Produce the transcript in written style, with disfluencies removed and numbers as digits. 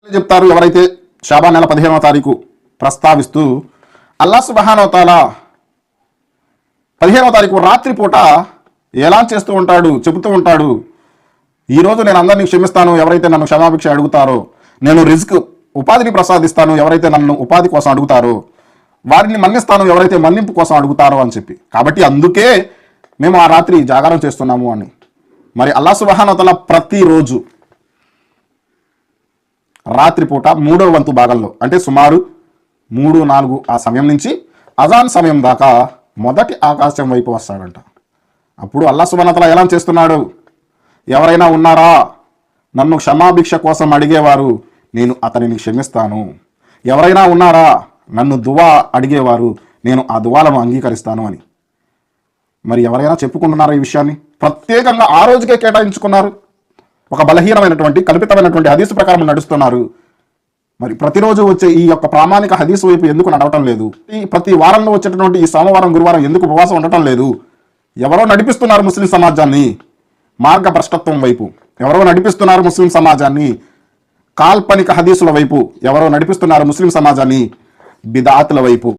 చెప్తారు ఎవరైతే షాబాన్ నెల 15వ తారీఖు ప్రస్తావిస్తూ అల్లాహ్ సుబ్హానహు వ తఆలా 15వ తారీఖు రాత్రి పూట ఎలా చేస్తూ ఉంటాడు, చెబుతూ ఉంటాడు. ఈరోజు నేను అందరినీ క్షమిస్తాను ఎవరైతే నన్ను క్షమాభిక్ష అడుగుతారో, నేను రిజ్క్ ఉపాధిని ప్రసాదిస్తాను ఎవరైతే నన్ను ఉపాధి కోసం అడుగుతారో, వారిని మన్నిస్తాను ఎవరైతే మన్నింపు కోసం అడుగుతారో అని చెప్పి. కాబట్టి అందుకే మేము ఆ రాత్రి జాగారం చేస్తున్నాము అని. మరి అల్లాహ్ సుబ్హానహు వ తఆలా ప్రతిరోజు రాత్రిపూట 3వ వంతు భాగంలో అంటే సుమారు 3-4 ఆ సమయం నుంచి అజాన్ సమయం దాకా మొదటి ఆకాశం వైపు వస్తాడంట. అప్పుడు అల్లాహ్ సుబ్హానహు వ తఆలా ఎలా చేస్తున్నాడు, ఎవరైనా ఉన్నారా నన్ను క్షమాభిక్ష కోసం అడిగేవారు, నేను అతనిని క్షమిస్తాను. ఎవరైనా ఉన్నారా నన్ను దువా అడిగేవారు, నేను ఆ దువాలను అంగీకరిస్తాను అని. మరి ఎవరైనా చెప్పుకుంటున్నారా ఈ విషయాన్ని? ప్రత్యేకంగా ఆ రోజుకే కేటాయించుకున్నారు. ఒక బలహీనమైనటువంటి కల్పితమైనటువంటి హదీసు ప్రకారం నడుస్తున్నారు. మరి ప్రతిరోజు వచ్చే ఈ యొక్క ప్రామాణిక హదీసు వైపు ఎందుకు నడవటం లేదు? ఈ ప్రతి వారంలో వచ్చేటటువంటి ఈ సోమవారం గురువారం ఎందుకు ఉపవాసం ఉండటం లేదు? ఎవరో నడిపిస్తున్నారు ముస్లిం సమాజాన్ని మార్గభ్రష్టత్వం వైపు, ఎవరో నడిపిస్తున్నారు ముస్లిం సమాజాన్ని కాల్పనిక హదీసుల వైపు, ఎవరో నడిపిస్తున్నారు ముస్లిం సమాజాన్ని బిదాతుల వైపు.